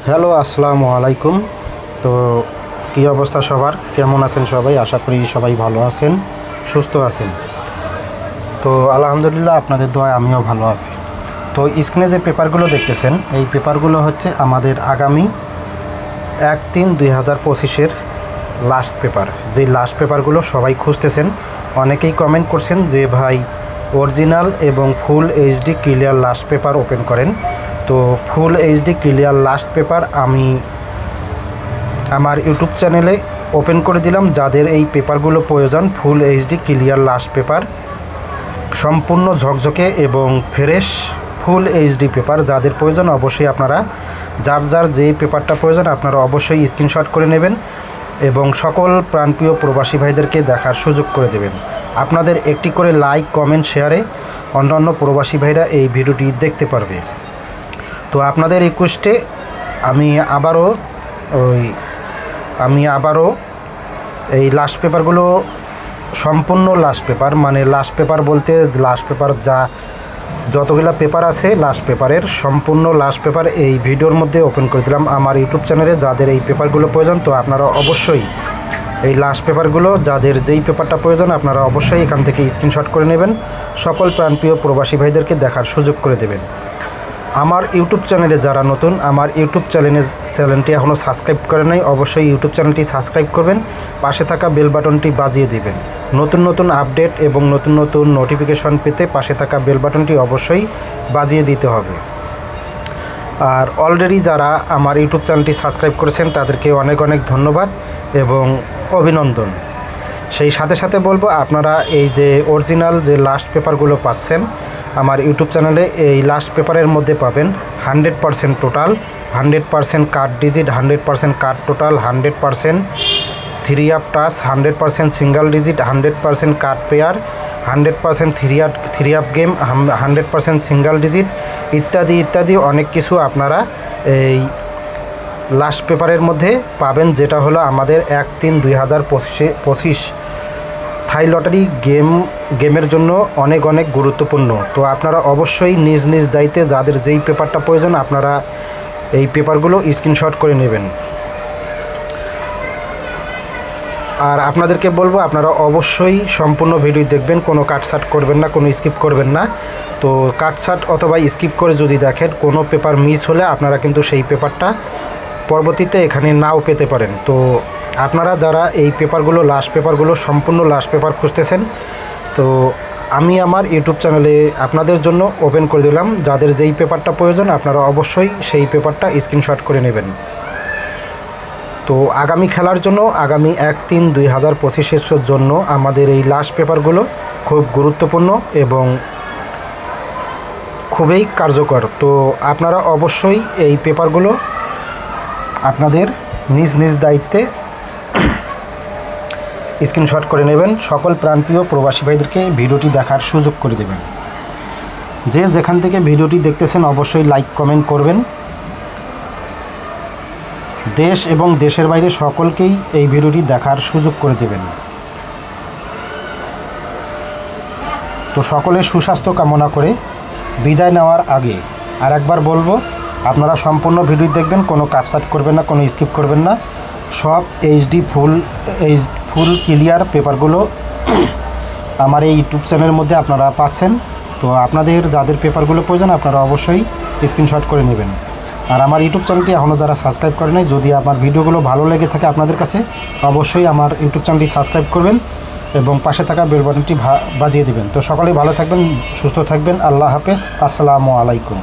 Hello, আসসালামু আলাইকুম। তো কী অবস্থা সবার, কেমন আছেন সবাই? আশা করি সবাই ভালো আছেন, সুস্থ আছেন। তো আলহামদুলিল্লাহ, আপনাদের দোয়ায় আমিও ভালো আছি। তো স্ক্রিনে যে পেপারগুলো দেখতেছেন, এই পেপারগুলো হচ্ছে আমাদের আগামী 1/3/2025-এর লাস্ট পেপার। যেই লাস্ট পেপারগুলো সবাই খুঁজতেছেন, অনেকেই কমেন্ট করছেন যে ভাই অরিজিনাল এবং full HD clear last paper open করেন। তো full HD clear last paper আমি আমার ইউটিউব চ্যানেলে ওপেন করে দিলাম। যাদের এই পেপারগুলো প্রয়োজন, full HD clear last paper, সম্পূর্ণ ঝকঝকে এবং ফ্রেশ ফুল এইচডি পেপার যাদের প্রয়োজন, অবশ্যই আপনারা যার যে পেপারটা প্রয়োজন আপনারা অবশ্যই স্ক্রিনশট করে নেবেন এবং সকল প্রাণপ্রিয় প্রবাসী ভাইদেরকে দেখার সুযোগ করে দেবেন। আপনাদের একটি করে লাইক, কমেন্ট, শেয়ারে অন্যান্য প্রবাসী ভাইরা এই ভিডিওটি দেখতে পারবে। তো আপনাদের রিকোয়েস্টে আমি আবারও এই লাস্ট পেপারগুলো, সম্পূর্ণ লাস্ট পেপার, মানে লাস্ট পেপার বলতে লাস্ট পেপার যতগুলো পেপার আছে লাস্ট পেপারের সম্পূর্ণ লাস্ট পেপার এই ভিডিওর মধ্যে ওপেন করে দিলাম আমার ইউটিউব চ্যানেলে। যাদের এই পেপারগুলো প্রয়োজন, তো আপনারা অবশ্যই এই লাস্ট পেপারগুলো, যাদের যেই পেপারটা প্রয়োজন আপনারা অবশ্যই এখান থেকে স্ক্রিনশট করে নেবেন, সকল প্রাণপ্রিয় প্রবাসী ভাইদেরকে দেখার সুযোগ করে দেবেন। আমার ইউটিউব চ্যানেলে যারা নতুন, আমার ইউটিউব চ্যানেলটি এখনও সাবস্ক্রাইব করে নাই, অবশ্যই ইউটিউব চ্যানেলটি সাবস্ক্রাইব করবেন, পাশে থাকা বেল বাটনটি বাজিয়ে দিবেন। নতুন আপডেট এবং নতুন নোটিফিকেশন পেতে পাশে থাকা বেল বাটনটি অবশ্যই বাজিয়ে দিতে হবে। আর অলরেডি যারা আমার ইউটিউব চ্যানেলটি সাবস্ক্রাইব করেছেন তাদেরকে অনেক ধন্যবাদ এবং অভিনন্দন। সেই সাথে বলবো, আপনারা এই যে অরিজিনাল যে লাস্ট পেপারগুলো পাচ্ছেন আমার ইউটিউব চ্যানেলে, এই লাস্ট পেপারের মধ্যে পাবেন 100% total, 100% cut digit, 100% cut total, 100% 3-up touch, 100% single digit, 100% cut pair, 100% 3-up game, 100% single digit ইত্যাদি অনেক কিছু আপনারা এই লাস্ট পেপারের মধ্যে পাবেন, যেটা হলো আমাদের 1/3/2025 থাই লটারি গেমের জন্য অনেক গুরুত্বপূর্ণ। তো আপনারা অবশ্যই নিজ দায়িত্বে যাদের যেই পেপারটা প্রয়োজন আপনারা এই পেপারগুলো স্ক্রিনশট করে নেবেন। আর আপনাদেরকে বলবো, আপনারা অবশ্যই সম্পূর্ণ ভিডিও দেখবেন, কোনো কাটছাট করবেন না, কোনো স্কিপ করবেন না। তো কাটছাট অথবা স্কিপ করে যদি দেখেন কোনো পেপার মিস হলে আপনারা কিন্তু সেই পেপারটা পরবর্তীতে এখানে নাও পেতে পারেন। তো আপনারা যারা এই পেপারগুলো, লাস্ট পেপারগুলো, সম্পূর্ণ লাস্ট পেপার খুঁজতেছেন, তো আমি আমার ইউটিউব চ্যানেলে আপনাদের জন্য ওপেন করে দিলাম। যাদের যেই পেপারটা প্রয়োজন আপনারা অবশ্যই সেই পেপারটা স্ক্রিনশট করে নেবেন। তো আগামী খেলার জন্য, আগামী 1/3/2025-এর জন্য আমাদের এই লাস্ট পেপারগুলো খুব গুরুত্বপূর্ণ এবং খুবই কার্যকর। তো আপনারা অবশ্যই এই পেপারগুলো আপনাদের নিজ দায়িত্বে স্ক্রিনশট করে নেবেন। সকল প্রাণপ্রিয় প্রবাসী ভাইদেরকে ভিডিওটি দেখার সুযোগ করে দেবেন। যেখান থেকে ভিডিওটি দেখতেছেন অবশ্যই লাইক, কমেন্ট করবেন। দেশ এবং দেশের বাইরে সকলকেই এই ভিডিওটি দেখার সুযোগ করে দেবেন। তো সকলের সুস্বাস্থ্য কামনা করে বিদায় নেওয়ার আগে আর একবার বলবো, আপনারা সম্পূর্ণ ভিডিও দেখবেন, কোনো কাটছাট করবেন না, কোনো স্কিপ করবেন না। সব এইচডি ফুল ক্লিয়ার পেপারগুলো আমার এই ইউটিউব চ্যানেলের মধ্যে আপনারা পাচ্ছেন। তো আপনাদের যাদের পেপারগুলো প্রয়োজন আপনারা অবশ্যই স্ক্রিনশট করে নেবেন। আর আমার ইউটিউব চ্যানেলটি এখনও যারা সাবস্ক্রাইব করে নাই, যদি আমার ভিডিওগুলো ভালো লেগে থাকে আপনাদের কাছে, অবশ্যই আমার ইউটিউব চ্যানেলটি সাবস্ক্রাইব করবেন এবং পাশে থাকা বেল বাটনটি বাজিয়ে দেবেন। তো সকলেই ভালো থাকবেন, সুস্থ থাকবেন। আল্লাহ হাফেজ, আসসালামু আলাইকুম।